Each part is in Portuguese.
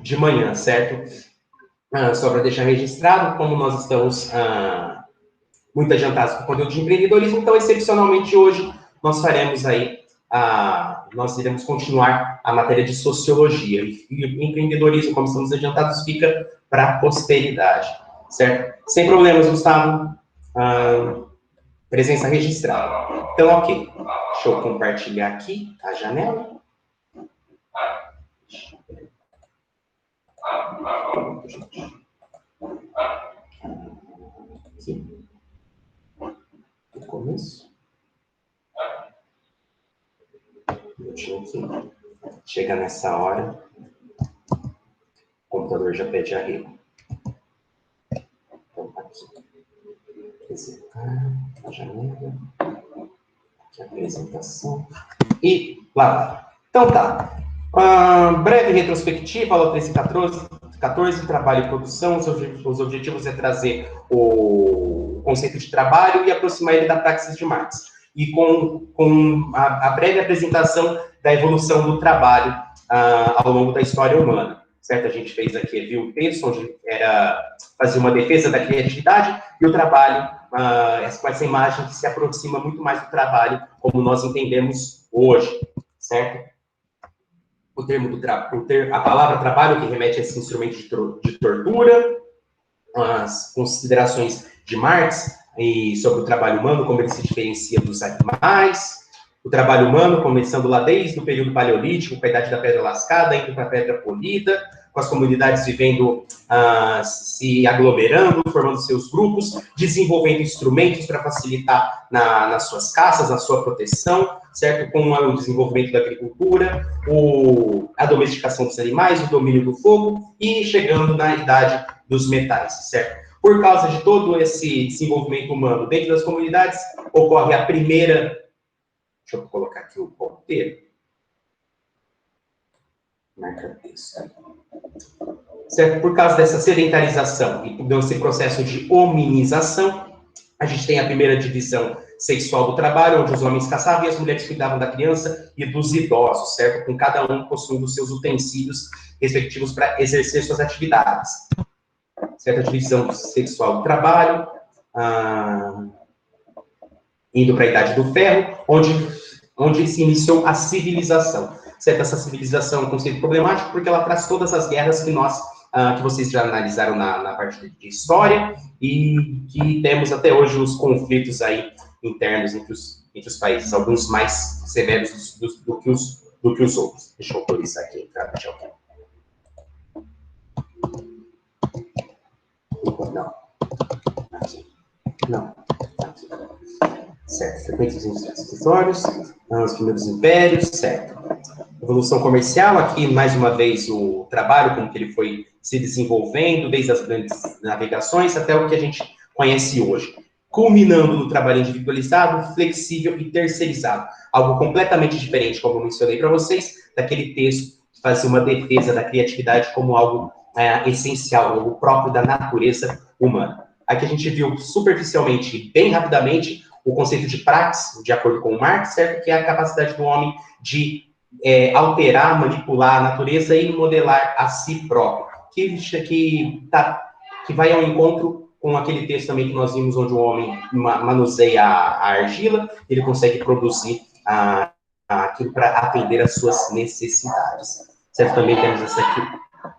de manhã, certo? Só para deixar registrado, como nós estamos muito adiantados com o conteúdo de empreendedorismo, então, excepcionalmente, hoje, nós faremos aí, nós iremos continuar a matéria de sociologia. E empreendedorismo, como estamos adiantados, fica para a posteridade, certo? Sem problemas, Gustavo. Presença registrada. Então, ok. Deixa eu compartilhar aqui a janela. Aqui. No começo. Aqui. Chega nessa hora, o computador já pede arrego. Então, aqui. Apresentar a janela. Aqui a apresentação. E lá vai. Então tá. Breve retrospectiva, aula 13 e 14, trabalho e produção. Os objetivos é trazer o conceito de trabalho e aproximar ele da praxis de Marx. E com a breve apresentação da evolução do trabalho ao longo da história humana. Certo? A gente fez aqui, viu o texto, onde fazia uma defesa da criatividade, e o trabalho, com essa imagem que se aproxima muito mais do trabalho, como nós entendemos hoje, certo? A palavra trabalho, que remete a esse instrumento de tortura, as considerações de Marx e sobre o trabalho humano, como ele se diferencia dos animais, o trabalho humano, começando lá desde o período paleolítico, com a idade da pedra lascada, indo para a pedra polida, com as comunidades vivendo, se aglomerando, formando seus grupos, desenvolvendo instrumentos para facilitar nas suas caças, na sua proteção, certo? Com o desenvolvimento da agricultura, a domesticação dos animais, o domínio do fogo, e chegando na idade dos metais, certo? Por causa de todo esse desenvolvimento humano dentro das comunidades, ocorre a primeira... Deixa eu colocar aqui o ponteiro. Marca texto. Certo? Por causa dessa sedentarização e desse processo de hominização, a gente tem a primeira divisão sexual do trabalho, onde os homens caçavam e as mulheres cuidavam da criança e dos idosos, certo? Com cada um possuindo seus utensílios respectivos para exercer suas atividades. Certa divisão sexual do trabalho, indo para a Idade do Ferro, onde se iniciou a civilização. Certo? Essa civilização é um conceito problemático porque ela traz todas as guerras que vocês já analisaram na parte de história e que temos até hoje os conflitos aí internos entre os países, alguns mais severos do que os outros. Deixa eu autorizar aqui, tá? Deixa eu... Não. Aqui. Não. Aqui. Certo. Frequências acessórios, os primeiros impérios, certo. Evolução comercial, aqui, mais uma vez, o trabalho, como que ele foi se desenvolvendo, desde as grandes navegações até o que a gente conhece hoje. Culminando no trabalho individualizado, flexível e terceirizado. Algo completamente diferente, como eu mencionei para vocês, daquele texto que fazia uma defesa da criatividade como algo essencial, algo próprio da natureza humana. Aqui a gente viu superficialmente, bem rapidamente, o conceito de praxis, de acordo com Marx, certo? Que é a capacidade do homem de alterar, manipular a natureza e modelar a si próprio, que vai ao encontro com aquele texto também que nós vimos, onde o homem manuseia a argila, ele consegue produzir aquilo para atender às suas necessidades. Certo? Também temos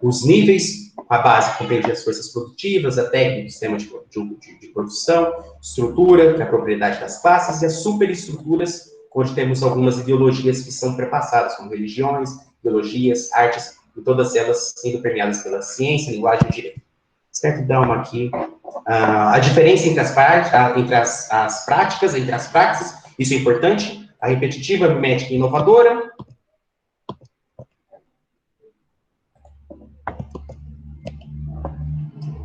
os níveis, a base que compreende as forças produtivas, a técnica, o sistema de produção, estrutura, que é a propriedade das classes, e as superestruturas, onde temos algumas ideologias que são prepassadas, como religiões, ideologias, artes, e todas elas sendo permeadas pela ciência, linguagem e direito. Certo? Dá uma aqui. A diferença entre as práticas, entre as praxis, isso é importante. A repetitiva, a mimética e inovadora.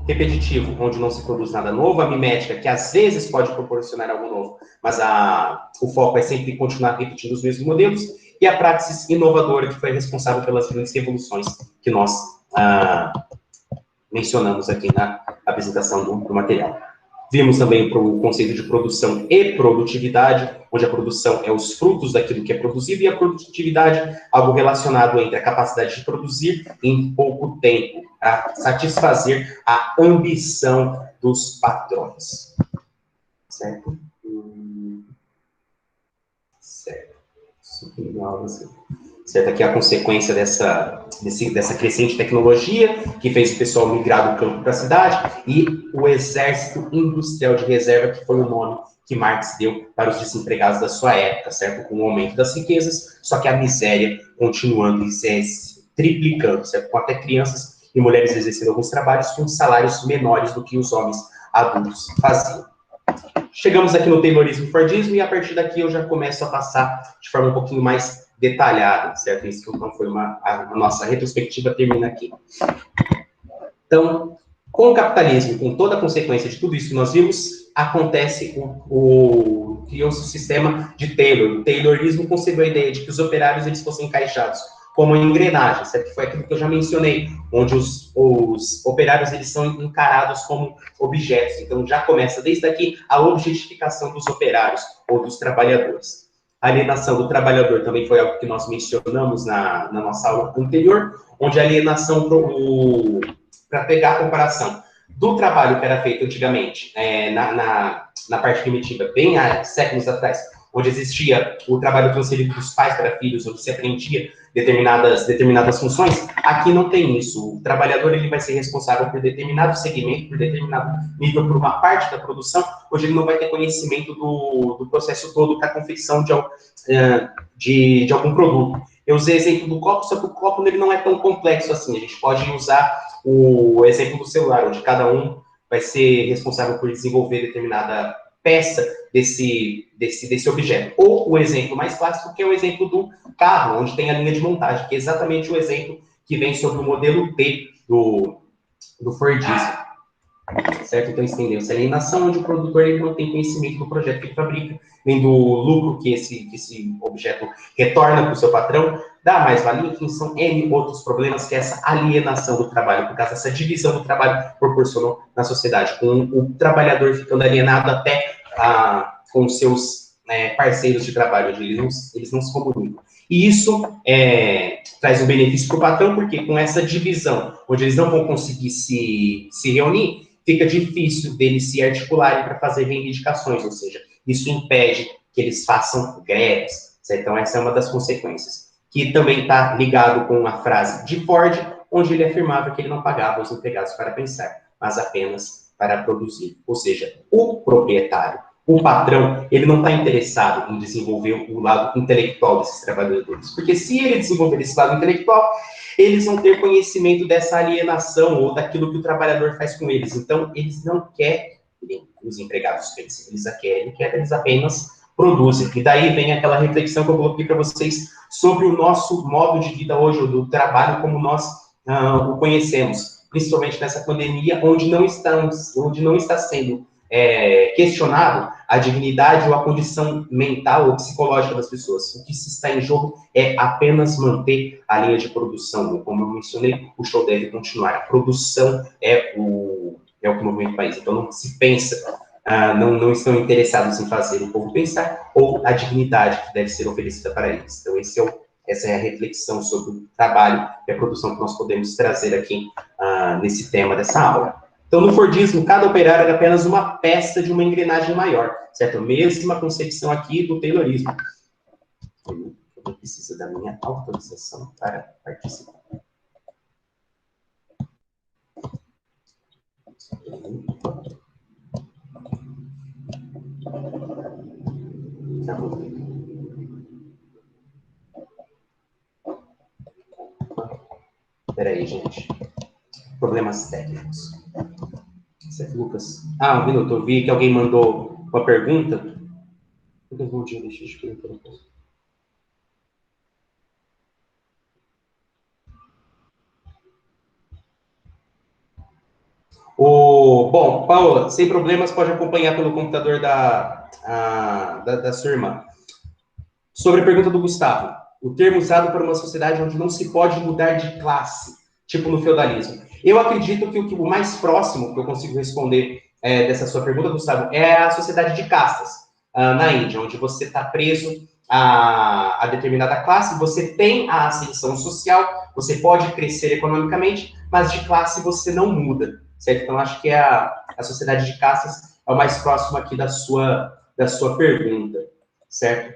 Repetitivo, onde não se produz nada novo. A mimética, que às vezes pode proporcionar algo novo, mas o foco é sempre continuar repetindo os mesmos modelos. E a praxis inovadora, que foi responsável pelas grandes revoluções que nós mencionamos aqui na apresentação do material. Vimos também o conceito de produção e produtividade, onde a produção é os frutos daquilo que é produzido e a produtividade, algo relacionado entre a capacidade de produzir em pouco tempo, para satisfazer a ambição dos patrões. Certo? Certo. Certo, aqui é a consequência dessa crescente tecnologia, que fez o pessoal migrar do campo para a cidade, e o Exército Industrial de Reserva, que foi o nome que Marx deu para os desempregados da sua época, certo? Com o aumento das riquezas, só que a miséria continuando e se triplicando, certo? Com até crianças e mulheres exercendo alguns trabalhos com salários menores do que os homens adultos faziam. Chegamos aqui no Taylorismo e Fordismo, e a partir daqui eu já começo a passar de forma um pouquinho mais detalhada, certo? Isso então foi a nossa retrospectiva termina aqui. Então, com o capitalismo e com toda a consequência de tudo isso que nós vimos, acontece criou-se o sistema de Taylor. O Taylorismo concebeu a ideia de que os operários eles fossem encaixados como engrenagens, certo? Que foi aquilo que eu já mencionei, onde os operários eles são encarados como objetos. Então, já começa desde aqui a objetificação dos operários ou dos trabalhadores. A alienação do trabalhador também foi algo que nós mencionamos na nossa aula anterior, onde a alienação, para pegar a comparação do trabalho que era feito antigamente, na parte primitiva, bem há séculos atrás, onde existia o trabalho transferido dos pais para filhos, onde se aprendia determinadas funções, aqui não tem isso. O trabalhador ele vai ser responsável por determinado segmento, por determinado nível, por uma parte da produção, onde ele não vai ter conhecimento do processo todo para a confecção de algum produto. Eu usei o exemplo do copo, só que o copo ele não é tão complexo assim. A gente pode usar o exemplo do celular, onde cada um vai ser responsável por desenvolver determinada peça desse objeto. Ou o exemplo mais clássico, que é o exemplo do carro, onde tem a linha de montagem, que é exatamente o exemplo que vem sobre o modelo T do Fordismo. Certo? Então, entendeu-se a alienação, onde o produtor ele não tem conhecimento do projeto que ele fabrica, nem do lucro que esse objeto retorna para o seu patrão, dá mais-valia, enfim, são N outros problemas que essa alienação do trabalho, por causa dessa divisão do trabalho, proporcionou na sociedade, com o trabalhador ficando alienado até com os seus parceiros de trabalho, onde eles não se comunicam. E isso traz um benefício para o patrão, porque com essa divisão, onde eles não vão conseguir se reunir, fica difícil deles se articularem para fazer reivindicações, ou seja, isso impede que eles façam greves. Certo? Então, essa é uma das consequências. Que também está ligado com a frase de Ford, onde ele afirmava que ele não pagava os empregados para pensar, mas apenas para produzir. Ou seja, o proprietário, o patrão, ele não está interessado em desenvolver o lado intelectual desses trabalhadores. Porque se ele desenvolver esse lado intelectual, eles vão ter conhecimento dessa alienação ou daquilo que o trabalhador faz com eles. Então, eles não querem os empregados eles querem, eles apenas produzem. E daí vem aquela reflexão que eu coloquei para vocês sobre o nosso modo de vida hoje, do trabalho como nós o conhecemos, principalmente nessa pandemia, onde não está sendo questionado a dignidade ou a condição mental ou psicológica das pessoas. O que se está em jogo é apenas manter a linha de produção. Como eu mencionei, o show deve continuar. A produção é o que movimenta o país. Então, não se pensa, não estão interessados em fazer o povo pensar, ou a dignidade que deve ser oferecida para eles. Então, essa é a reflexão sobre o trabalho e a produção que nós podemos trazer aqui nesse tema dessa aula. Então, no Fordismo, cada operário era apenas uma peça de uma engrenagem maior, certo? Mesma concepção aqui do Taylorismo. Eu preciso da minha autorização para participar. Tá bom. Espera aí, gente. Problemas técnicos. Certo, Lucas? Um minuto. Eu vi que alguém mandou uma pergunta. Bom dia, deixa eu explicar uma coisa. Bom, Paola, sem problemas, pode acompanhar pelo computador da sua irmã. Sobre a pergunta do Gustavo. O termo usado para uma sociedade onde não se pode mudar de classe, tipo no feudalismo. Eu acredito que o mais próximo que eu consigo responder dessa sua pergunta, Gustavo, é a sociedade de castas na Índia, onde você está preso a determinada classe, você tem a ascensão social, você pode crescer economicamente, mas de classe você não muda, certo? Então, acho que a sociedade de castas é o mais próximo aqui da sua pergunta, certo?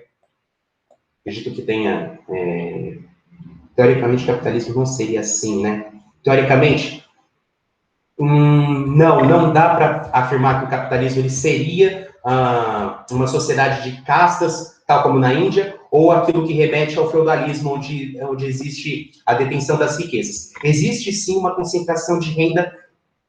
Acredito que tenha... teoricamente, o capitalismo não seria assim, né? Teoricamente, não dá para afirmar que o capitalismo ele seria uma sociedade de castas, tal como na Índia, ou aquilo que remete ao feudalismo, onde existe a detenção das riquezas. Existe, sim, uma concentração de renda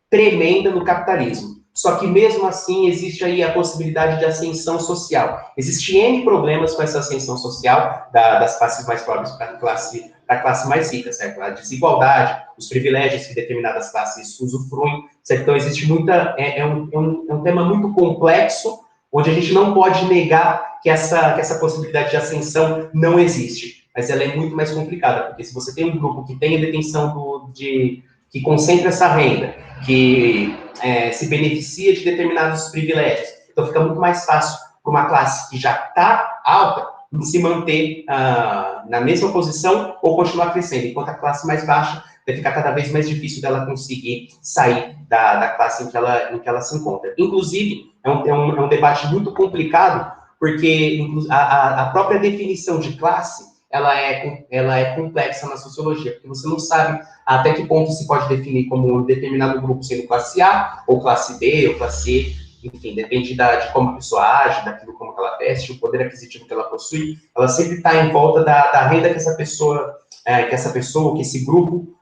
tremenda no capitalismo. Só que, mesmo assim, existe aí a possibilidade de ascensão social. Existem N problemas com essa ascensão social das classes mais pobres para a classe mais rica, certo? A desigualdade, os privilégios que determinadas classes usufruem, certo? Então, existe muita... É um tema muito complexo, onde a gente não pode negar que essa possibilidade de ascensão não existe. Mas ela é muito mais complicada, porque se você tem um grupo que tem a detenção que concentra essa renda, que se beneficia de determinados privilégios. Então, fica muito mais fácil para uma classe que já está alta se manter na mesma posição ou continuar crescendo, enquanto a classe mais baixa vai ficar cada vez mais difícil dela conseguir sair da classe em que ela se encontra. Inclusive, é um debate muito complicado, porque a própria definição de classe ela é complexa na sociologia, porque você não sabe até que ponto se pode definir como um determinado grupo sendo classe A, ou classe B, ou classe E, enfim, depende de como a pessoa age, daquilo como ela veste, o poder aquisitivo que ela possui, ela sempre está em volta da renda que essa pessoa, que esse grupo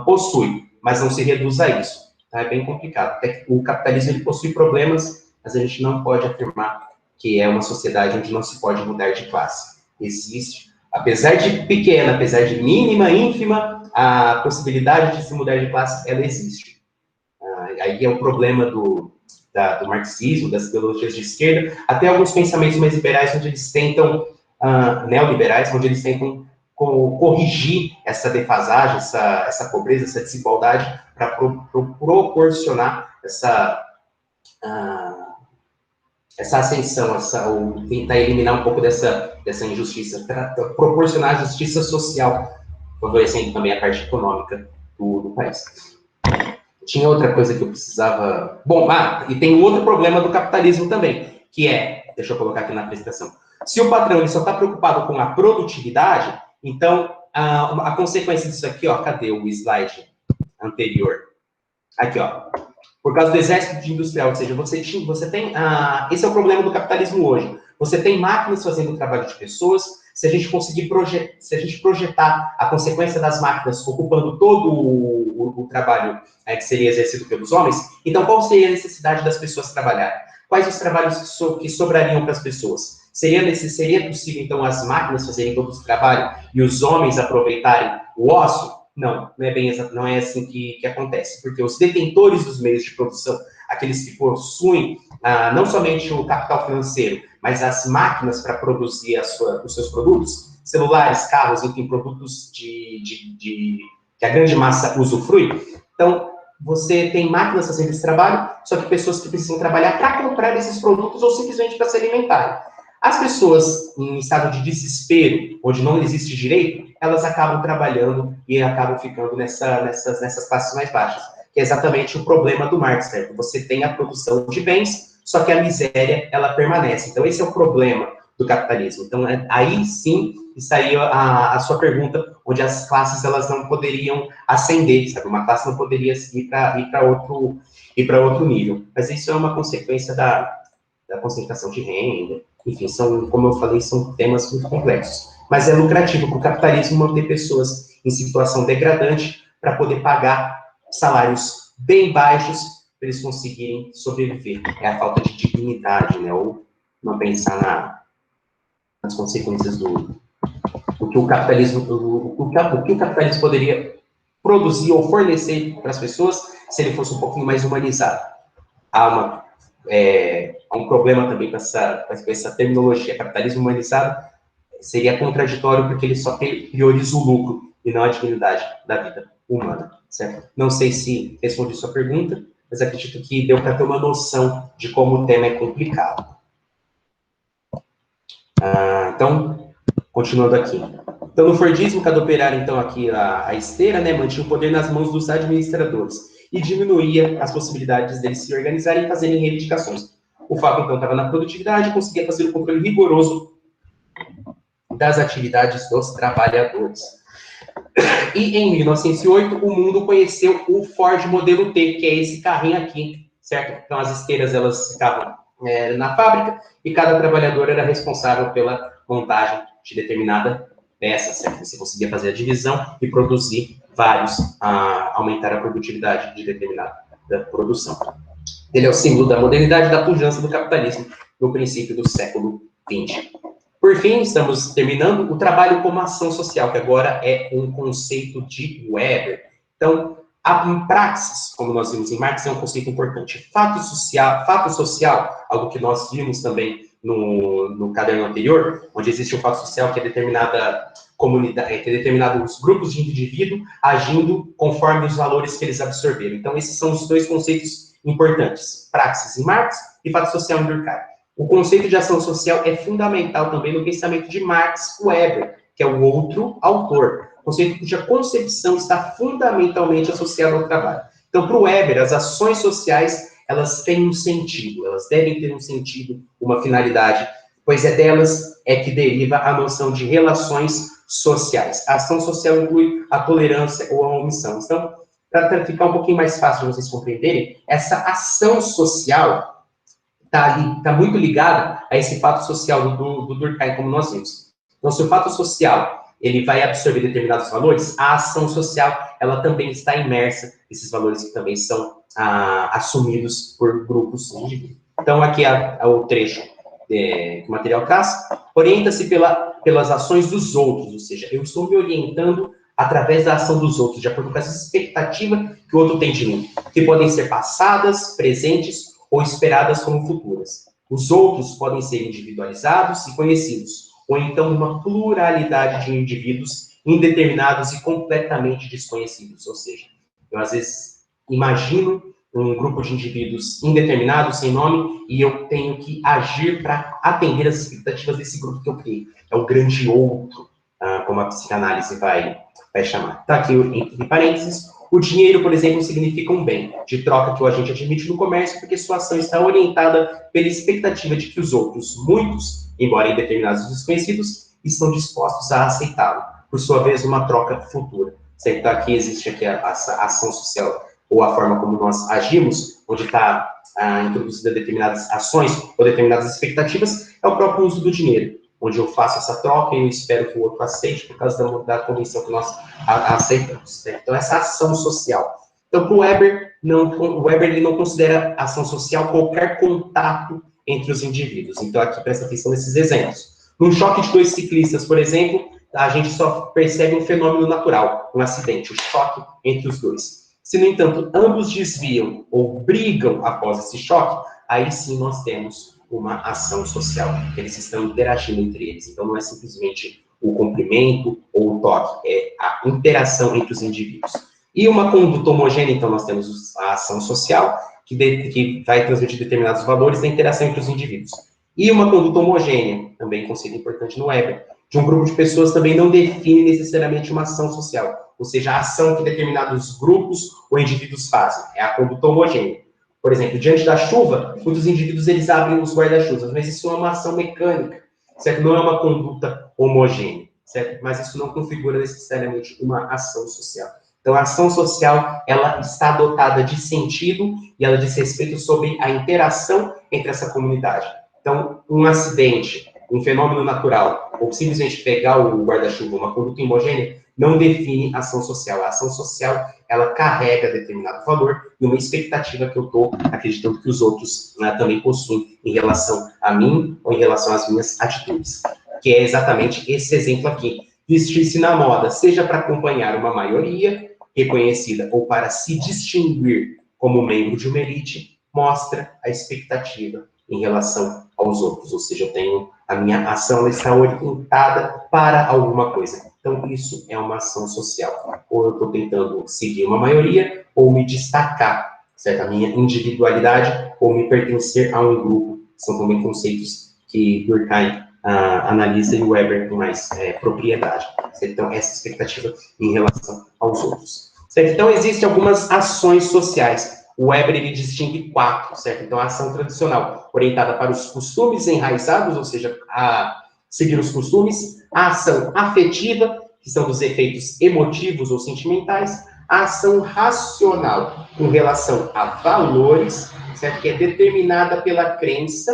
possui, mas não se reduz a isso. Tá? É bem complicado. O capitalismo ele possui problemas, mas a gente não pode afirmar que é uma sociedade onde não se pode mudar de classe. Existe, apesar de pequena, apesar de mínima, ínfima, a possibilidade de se mudar de classe, ela existe. Aí é o problema do marxismo, das ideologias de esquerda, até alguns pensamentos mais liberais, onde eles tentam, neoliberais, onde eles tentam corrigir essa defasagem, essa pobreza, essa desigualdade, para proporcionar essa ascensão, ou tentar eliminar um pouco dessa injustiça, para proporcionar a justiça social, favorecendo também a parte econômica do país. Tinha outra coisa que eu precisava... Bom, e tem um outro problema do capitalismo também, que deixa eu colocar aqui na apresentação, se o patrão ele só está preocupado com a produtividade, então a consequência disso aqui, cadê o slide anterior? Aqui, por causa do exército industrial, ou seja, você tem... esse é o problema do capitalismo hoje. Você tem máquinas fazendo o trabalho de pessoas. Se a gente conseguir projetar a consequência das máquinas ocupando todo o trabalho que seria exercido pelos homens, então qual seria a necessidade das pessoas trabalharem? Quais os trabalhos que sobrariam para as pessoas? Seria possível, então, as máquinas fazerem todo esse trabalho e os homens aproveitarem o ócio? Não é assim que acontece, porque os detentores dos meios de produção, aqueles que possuem não somente o capital financeiro, mas as máquinas para produzir os seus produtos, celulares, carros, enfim, produtos que a grande massa usufrui. Então, você tem máquinas fazendo esse trabalho, só que pessoas que precisam trabalhar para comprar esses produtos ou simplesmente para se alimentarem. As pessoas em estado de desespero, onde não existe direito, elas acabam trabalhando e acabam ficando nessas classes mais baixas, que é exatamente o problema do Marx, certo? Você tem a produção de bens, só que a miséria, ela permanece. Então, esse é o problema do capitalismo. Então, aí sim estaria a sua pergunta, onde as classes elas não poderiam ascender, sabe? Uma classe não poderia ir para outro nível. Mas isso é uma consequência da concentração de renda. Enfim, como eu falei, são temas muito complexos. Mas é lucrativo para o capitalismo manter pessoas em situação degradante para poder pagar salários bem baixos para eles conseguirem sobreviver. É a falta de dignidade, né? Ou não pensar nas consequências do que o capitalismo, o que o capitalismo poderia produzir ou fornecer para as pessoas se ele fosse um pouquinho mais humanizado. Há um problema também com essa terminologia, capitalismo humanizado, seria contraditório porque ele só prioriza o lucro e não a dignidade da vida humana, certo? Não sei se respondi sua pergunta, mas acredito que deu para ter uma noção de como o tema é complicado. Então, continuando aqui. Então, no Fordismo, cada operário, então, aqui a esteira, né, mantinha o poder nas mãos dos administradores e diminuía as possibilidades deles se organizarem e fazerem reivindicações. O Fábio, então, estava na produtividade e conseguia fazer o controle rigoroso das atividades dos trabalhadores. E em 1908, o mundo conheceu o Ford modelo T, que é esse carrinho aqui, certo? Então, as esteiras, elas ficavam na fábrica e cada trabalhador era responsável pela montagem de determinada peça, certo? Você conseguia fazer a divisão e produzir vários, aumentar a produtividade de determinada produção. Ele é o símbolo da modernidade e da pujança do capitalismo no princípio do século XX. Por fim, estamos terminando o trabalho como ação social, que agora é um conceito de Weber. Então, a praxis, como nós vimos em Marx, é um conceito importante. Fato social, algo que nós vimos também no caderno anterior, onde existe um fato social que é determinada comunidade, que é determinados grupos de indivíduo agindo conforme os valores que eles absorveram. Então, esses são os dois conceitos importantes. Praxis em Marx e fato social em Durkheim. O conceito de ação social é fundamental também no pensamento de Max Weber, que é o outro autor. Conceito cuja concepção está fundamentalmente associada ao trabalho. Então, para o Weber, as ações sociais, elas têm um sentido, elas devem ter um sentido, uma finalidade, pois é delas que deriva a noção de relações sociais. A ação social inclui a tolerância ou a omissão. Então, para ficar um pouquinho mais fácil de vocês compreenderem, essa ação social está muito ligada a esse fato social do Durkheim, como nós vimos. Então, se o fato social ele vai absorver determinados valores, a ação social ela também está imersa nesses valores que também são assumidos por grupos de indivíduos. Então, aqui é o trecho que o material traz. Orienta-se pelas ações dos outros, ou seja, eu estou me orientando através da ação dos outros, de acordo com essa expectativa que o outro tem de mim, que podem ser passadas, presentes ou esperadas como futuras. Os outros podem ser individualizados e conhecidos, ou então uma pluralidade de indivíduos indeterminados e completamente desconhecidos. Ou seja, eu às vezes imagino um grupo de indivíduos indeterminados, sem nome, e eu tenho que agir para atender as expectativas desse grupo que eu criei. É o grande outro, como a psicanálise vai chamar. Está aqui entre parênteses. O dinheiro, por exemplo, significa um bem de troca que o agente admite no comércio, porque sua ação está orientada pela expectativa de que os outros, muitos, embora indeterminados e desconhecidos, estão dispostos a aceitá-lo. Por sua vez, uma troca futura. Então, aqui existe aqui a ação social, ou a forma como nós agimos, onde está introduzida determinadas ações ou determinadas expectativas, é o próprio uso do dinheiro, onde eu faço essa troca e eu espero que o outro aceite por causa da convenção que nós aceitamos. Certo? Então, essa ação social. Então, para o Weber ele não considera ação social qualquer contato entre os indivíduos. Então, aqui presta atenção nesses exemplos. Num choque de dois ciclistas, por exemplo, a gente só percebe um fenômeno natural, um acidente, o choque entre os dois. Se, no entanto, ambos desviam ou brigam após esse choque, aí sim nós temos uma ação social, eles estão interagindo entre eles. Então, não é simplesmente o cumprimento ou o toque, é a interação entre os indivíduos. E uma conduta homogênea, então, nós temos a ação social, que vai transmitir determinados valores da interação entre os indivíduos. E uma conduta homogênea, também conceito importante no Weber, de um grupo de pessoas também não define necessariamente uma ação social, ou seja, a ação que determinados grupos ou indivíduos fazem, é a conduta homogênea. Por exemplo, diante da chuva, muitos indivíduos eles abrem os guarda-chuvas, mas isso é uma ação mecânica, certo? Não é uma conduta homogênea, certo? Mas isso não configura necessariamente uma ação social. Então, a ação social, ela está dotada de sentido e ela diz respeito sobre a interação entre essa comunidade. Então, um acidente, um fenômeno natural, ou simplesmente pegar o guarda-chuva, uma conduta homogênea, não define ação social. A ação social, ela carrega determinado valor e uma expectativa que eu estou acreditando que os outros também possuem em relação a mim ou em relação às minhas atitudes. Que é exatamente esse exemplo aqui. Vestir-se na moda, seja para acompanhar uma maioria reconhecida ou para se distinguir como membro de uma elite, mostra a expectativa em relação aos outros. Ou seja, eu tenho a minha ação está orientada para alguma coisa. Então, isso é uma ação social. Ou eu estou tentando seguir uma maioria, ou me destacar, certo? A minha individualidade ou me pertencer a um grupo, são também conceitos que Durkheim analisa e o Weber com mais propriedade. Certo? Então, essa expectativa em relação aos outros. Certo? Então, existem algumas ações sociais. O Weber, ele distingue 4, certo? Então, a ação tradicional, orientada para os costumes enraizados, ou seja, a seguir os costumes. A ação afetiva, que são dos efeitos emotivos ou sentimentais. A ação racional, com relação a valores, certo? Que é determinada pela crença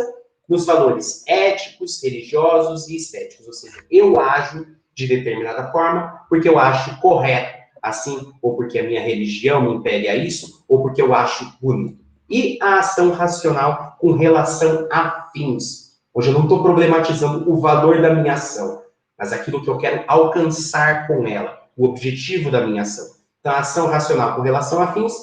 nos valores éticos, religiosos e estéticos. Ou seja, eu ajo de determinada forma porque eu acho correto, assim, ou porque a minha religião me impele a isso, ou porque eu acho bonito. E a ação racional com relação a fins. Hoje eu não estou problematizando o valor da minha ação, mas aquilo que eu quero alcançar com ela, o objetivo da minha ação. Então, a ação racional com relação a fins,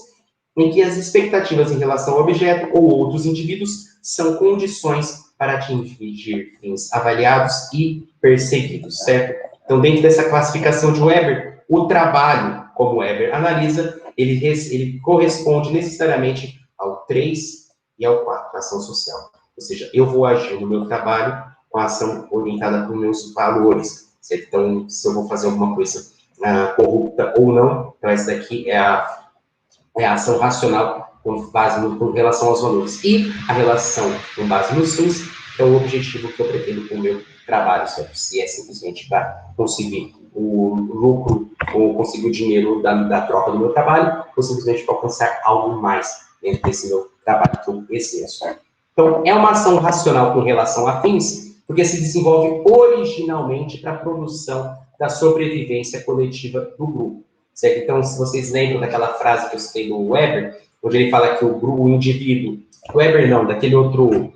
em que as expectativas em relação ao objeto ou outros indivíduos são condições para atingir fins avaliados e perseguidos, certo? Então, dentro dessa classificação de Weber, o trabalho, como Weber analisa, ele corresponde necessariamente ao 3 e ao 4, a ação social. Ou seja, eu vou agir no meu trabalho com a ação orientada para os meus valores, certo? Então, se eu vou fazer alguma coisa corrupta ou não, então essa daqui é a ação racional com relação aos valores. E a relação com base nos fins é o objetivo que eu pretendo com o meu trabalho, certo? Se é simplesmente para conseguir o lucro ou conseguir o dinheiro da troca do meu trabalho, ou simplesmente para alcançar algo mais dentro desse meu trabalho que eu exerço. Então, é uma ação racional com relação a fins, porque se desenvolve originalmente para a produção da sobrevivência coletiva do grupo. Certo? Então, se vocês lembram daquela frase que eu citei do Weber, onde ele fala que o indivíduo, Weber não, daquele outro,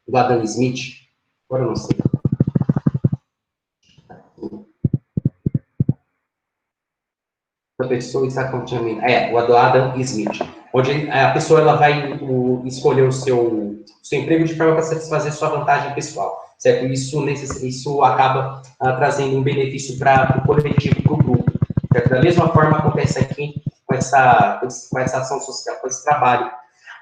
do Adam Smith, agora eu não sei. A pessoa está continuamente, o do Adam Smith, onde a pessoa ela vai escolher o seu emprego de forma para satisfazer sua vantagem pessoal, certo? Isso acaba trazendo um benefício para o coletivo, para o grupo, certo? Da mesma forma acontece aqui com essa ação social, com esse trabalho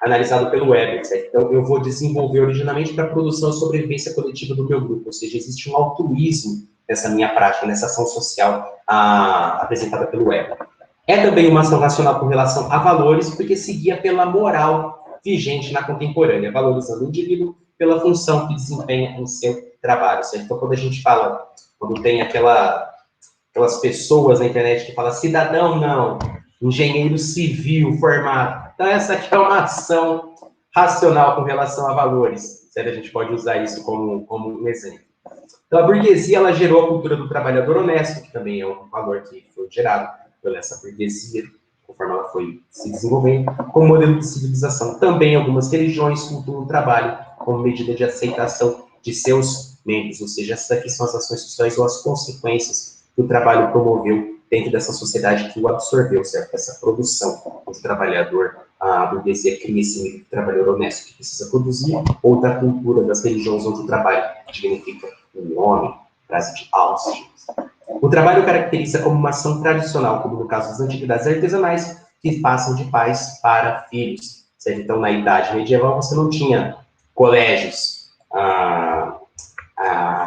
analisado pelo Weber, certo? Então, eu vou desenvolver originalmente para a produção e sobrevivência coletiva do meu grupo, ou seja, existe um altruísmo nessa minha prática, nessa ação social apresentada pelo Weber. É também uma ação racional com relação a valores, porque seguia pela moral vigente na contemporânea, valorizando o indivíduo pela função que desempenha em seu trabalho, certo? Então, quando a gente fala, quando tem aquelas pessoas na internet que falam cidadão não, engenheiro civil formado, então essa aqui é uma ação racional com relação a valores, certo? A gente pode usar isso como um exemplo. Então, a burguesia, ela gerou a cultura do trabalhador honesto, que também é um valor que foi gerado pela essa burguesia, conforme ela foi se desenvolvendo, como modelo de civilização. Também algumas religiões cultuam o trabalho como medida de aceitação de seus membros, ou seja, essas aqui são as ações sociais ou as consequências que o trabalho promoveu dentro dessa sociedade que o absorveu, certo? Essa produção do trabalhador, a burguesia cria esse meio de trabalhador honesto que precisa produzir, ou da cultura das religiões onde o trabalho dignifica o homem, frase de Austin. O trabalho caracteriza como uma ação tradicional, como no caso das antiguidades artesanais, que passam de pais para filhos, certo? Então, na Idade Medieval, você não tinha colégios,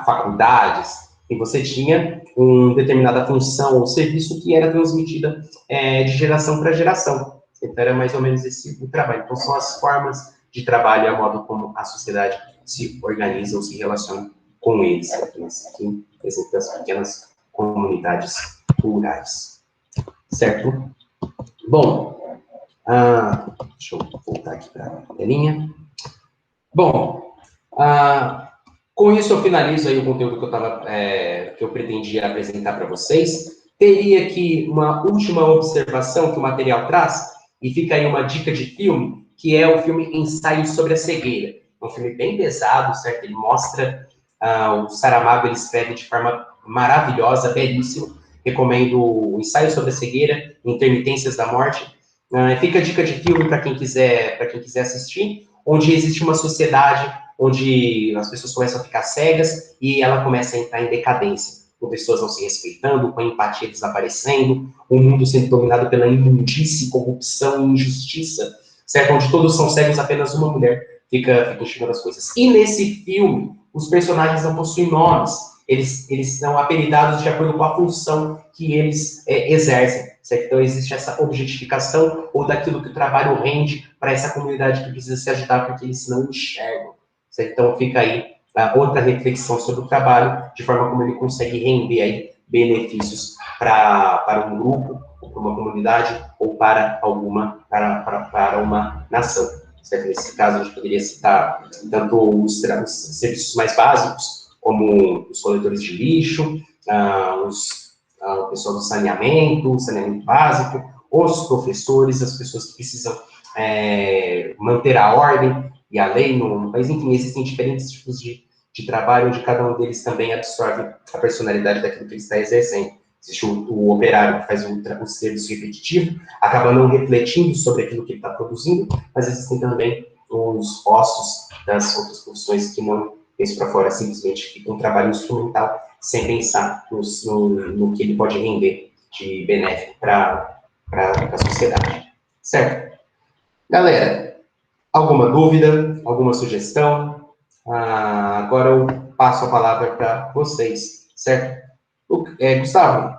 faculdades, e você tinha uma determinada função ou serviço que era transmitida de geração para geração. Então, era mais ou menos esse o trabalho. Então, são as formas de trabalho e a modo como a sociedade se organiza ou se relaciona com eles. Certo? Aqui, exemplo das pequenas comunidades rurais. Certo? Bom, deixa eu voltar aqui para a telinha. Bom, com isso eu finalizo aí o conteúdo que eu pretendia apresentar para vocês. Teria aqui uma última observação que o material traz, e fica aí uma dica de filme, que é o filme Ensaio sobre a Cegueira. É um filme bem pesado, certo? Ele mostra, o Saramago, ele escreve de forma maravilhosa, belíssimo. Recomendo o Ensaio sobre a Cegueira, Intermitências da Morte. Fica a dica de filme para quem quiser assistir, onde existe uma sociedade onde as pessoas começam a ficar cegas e ela começa a entrar em decadência, com pessoas não se respeitando, com a empatia desaparecendo, o mundo sendo dominado pela imundície, corrupção e injustiça, certo? Onde todos são cegos, apenas uma mulher fica enxergando as coisas. E nesse filme, os personagens não possuem nomes, eles são apelidados de acordo com a função que eles exercem, certo? Então existe essa objetificação ou daquilo que o trabalho rende para essa comunidade que precisa se ajudar porque eles não enxergam, certo? Então fica aí outra reflexão sobre o trabalho, de forma como ele consegue render aí benefícios para um grupo, ou para uma comunidade, ou para uma nação. Certo? Nesse caso, a gente poderia citar tanto os serviços mais básicos, como os coletores de lixo, o pessoal do saneamento básico, os professores, as pessoas que precisam manter a ordem e a lei no país. Enfim, existem diferentes tipos de trabalho, onde cada um deles também absorve a personalidade daquilo que ele está exercendo. Existe o operário que faz o serviço repetitivo, acaba não refletindo sobre aquilo que ele está produzindo, mas existem também os ossos das outras profissões que não pensam para fora, simplesmente ficam um trabalho instrumental, sem pensar no que ele pode render de benéfico para a sociedade. Certo? Galera, alguma dúvida, alguma sugestão? Agora eu passo a palavra para vocês, certo? Gustavo,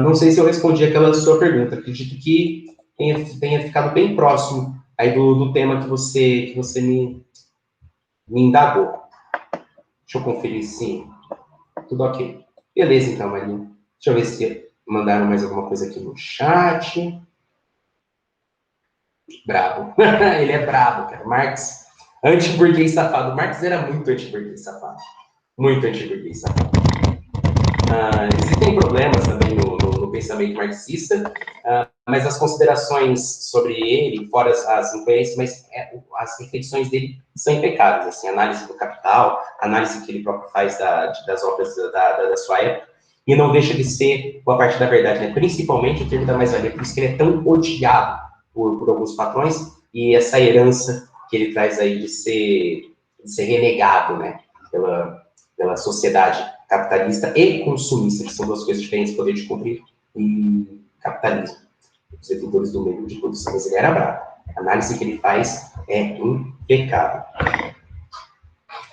não sei se eu respondi aquela sua pergunta. Acredito que tenha ficado bem próximo aí do tema que você me indagou. Deixa eu conferir se tudo ok. Beleza, então, Marinho. Deixa eu ver se mandaram mais alguma coisa aqui no chat. Brabo. Ele é brabo, cara. Marx, anti-burguês safado. Marx era muito anti-burguês safado. Muito anti-burguês safado. Existem problemas também no pensamento marxista, mas as considerações sobre ele, fora as incoerências, mas as reflexões dele são impecáveis, assim, a análise do Capital, a análise que ele próprio faz das obras da sua época, e não deixa de ser a parte da verdade, né? Principalmente o termo da mais-valia, por isso que ele é tão odiado por alguns patrões, e essa herança que ele traz aí de ser renegado, né, pela sociedade capitalista e consumista, que são duas coisas diferentes, poder de cumprir e capitalismo. Os detentores do meio de produção, mas ele era bravo. A análise que ele faz é impecável.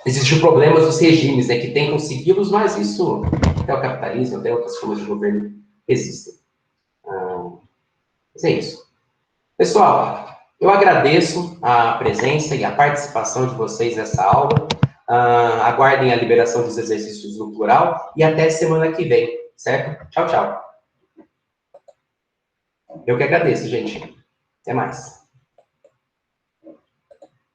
Existem problemas dos regimes, né, que tentam segui-los, mas isso, até o capitalismo, até outras formas de governo, existem. Mas é isso. Pessoal, eu agradeço a presença e a participação de vocês nessa aula. Aguardem a liberação dos exercícios no plural e até semana que vem, certo? Tchau, tchau. Eu que agradeço, gente. Até mais.